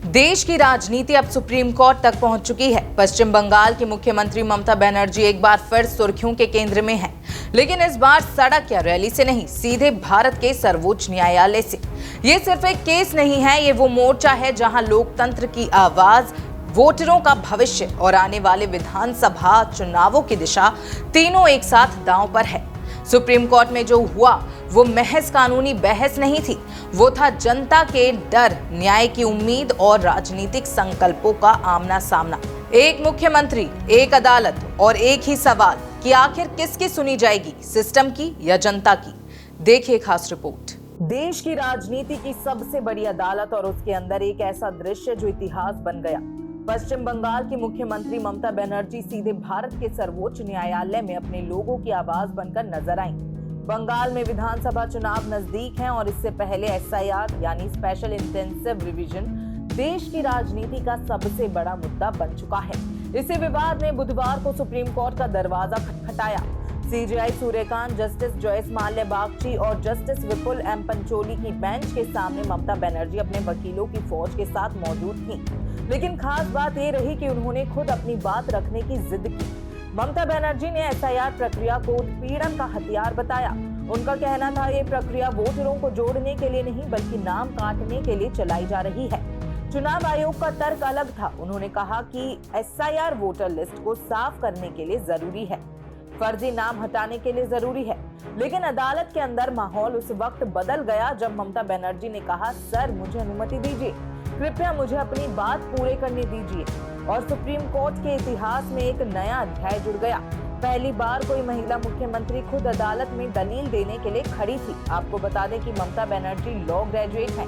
देश की राजनीति अब सुप्रीम कोर्ट तक पहुंच चुकी है। पश्चिम बंगाल की मुख्यमंत्री ममता बनर्जी एक बार फिर सुर्खियों के केंद्र में हैं, लेकिन इस बार सड़क या रैली से नहीं, सीधे भारत के सर्वोच्च न्यायालय से। ये सिर्फ एक केस नहीं है, ये वो मोर्चा है जहां लोकतंत्र की आवाज, वोटरों का भविष्य और आने वाले विधानसभा चुनावों की दिशा तीनों एक साथ दांव पर है। सुप्रीम कोर्ट में जो हुआ वो महज कानूनी बहस नहीं थी, वो था जनता के डर, न्याय की उम्मीद और राजनीतिक संकल्पों का आमना सामना। एक मुख्यमंत्री, एक अदालत और एक ही सवाल कि आखिर किसकी सुनी जाएगी, सिस्टम की या जनता की। देखिए खास रिपोर्ट। देश की राजनीति की सबसे बड़ी अदालत और उसके अंदर एक ऐसा दृश्य जो इतिहास बन गया। पश्चिम बंगाल की मुख्यमंत्री ममता बनर्जी सीधे भारत के सर्वोच्च न्यायालय में अपने लोगों की आवाज बनकर नजर आईं। बंगाल में विधानसभा चुनाव नजदीक हैं और इससे पहले एसआईआर यानी स्पेशल इंटेंसिव रिवीजन देश की राजनीति का सबसे बड़ा मुद्दा बन चुका है। इसी विवाद ने बुधवार को सुप्रीम कोर्ट का दरवाजा खटखटाया। CJI Suryakant, justice Joymalya Bagchi और जस्टिस विपुल एम पंचोली की बेंच के सामने ममता बनर्जी अपने वकीलों की फौज के साथ मौजूद थीं। लेकिन खास बात ये रही कि उन्होंने खुद अपनी बात रखने की जिद की। ममता बनर्जी ने एसआईआर प्रक्रिया को उत्पीड़न का हथियार बताया। उनका कहना था ये प्रक्रिया वोटरों को जोड़ने के लिए नहीं बल्कि नाम काटने के लिए चलाई जा रही है। चुनाव आयोग का तर्क अलग था। उन्होंने कहा कि एसआईआर वोटर लिस्ट को साफ करने के लिए जरूरी है, फर्जी नाम हटाने के लिए जरूरी है। लेकिन अदालत के अंदर माहौल उस वक्त बदल गया जब ममता बनर्जी ने कहा, सर मुझे अनुमति दीजिए, कृपया मुझे अपनी बात पूरे करने दीजिए। और सुप्रीम कोर्ट के इतिहास में एक नया अध्याय जुड़ गया। पहली बार कोई महिला मुख्यमंत्री खुद अदालत में दलील देने के लिए खड़ी थी। आपको बता दें कि ममता बनर्जी लॉ ग्रेजुएट हैं।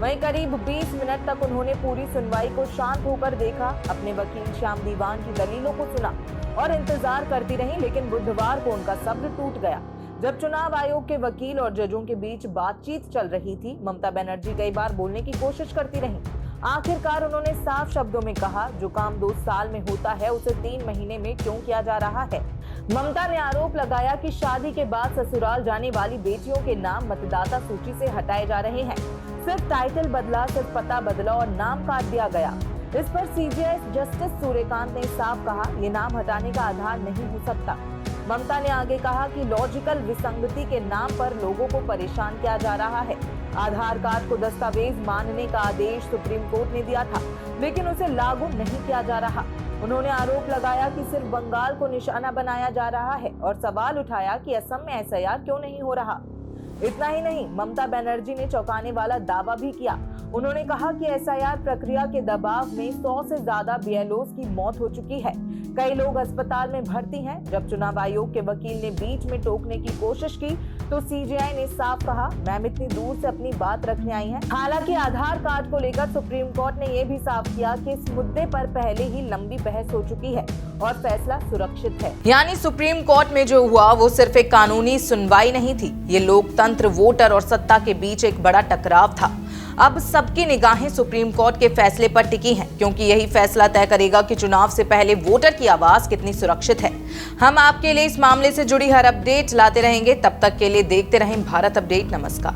वहीं करीब 20 मिनट तक उन्होंने पूरी सुनवाई को शांत होकर देखा, अपने वकील श्याम दीवान की दलीलों को सुना और इंतजार करती रही। लेकिन बुधवार को उनका सब्र टूट गया। जब चुनाव आयोग के वकील और जजों के बीच बातचीत चल रही थी, ममता बनर्जी कई बार बोलने की कोशिश करती रही। आखिरकार उन्होंने साफ शब्दों में कहा, जो काम 2 साल में होता है उसे 3 महीने में क्यों किया जा रहा है। ममता ने आरोप लगाया कि शादी के बाद ससुराल जाने वाली बेटियों के नाम मतदाता सूची से हटाए जा रहे हैं। सिर्फ टाइटल बदला, सिर्फ पता बदला और नाम काट दिया गया। इस पर सीजेआई जस्टिस सूर्यकांत ने साफ कहा, ये नाम हटाने का आधार नहीं हो सकता। ममता ने आगे कहा कि लॉजिकल विसंगति के नाम पर लोगों को परेशान किया जा रहा है। आधार कार्ड को दस्तावेज मानने का आदेश सुप्रीम कोर्ट ने दिया था, लेकिन उसे लागू नहीं किया जा रहा। उन्होंने आरोप लगाया कि सिर्फ बंगाल को निशाना बनाया जा रहा है और सवाल उठाया कि असम में एसआईआर क्यों नहीं हो रहा। इतना ही नहीं, ममता बनर्जी ने चौंकाने वाला दावा भी किया। उन्होंने कहा कि एसआईआर प्रक्रिया के दबाव में 100 से ज्यादा बीएलओज की मौत हो चुकी है। कई लोग अस्पताल में भर्ती हैं। जब चुनाव आयोग के वकील ने बीच में टोकने की कोशिश की तो सीजेआई ने साफ कहा, मैम इतनी दूर से अपनी बात रखने आई हैं। हालांकि आधार कार्ड को लेकर सुप्रीम कोर्ट ने यह भी साफ किया कि इस मुद्दे पर पहले ही लंबी बहस हो चुकी है और फैसला सुरक्षित है। यानी सुप्रीम कोर्ट में जो हुआ वो सिर्फ एक कानूनी सुनवाई नहीं थी, ये लोकतंत्र, वोटर और सत्ता के बीच एक बड़ा टकराव था। अब सबकी निगाहें सुप्रीम कोर्ट के फैसले पर टिकी हैं, क्योंकि यही फैसला तय करेगा कि चुनाव से पहले वोटर की आवाज कितनी सुरक्षित है। हम आपके लिए इस मामले से जुड़ी हर अपडेट लाते रहेंगे। तब तक के लिए देखते रहें भारत अपडेट। नमस्कार।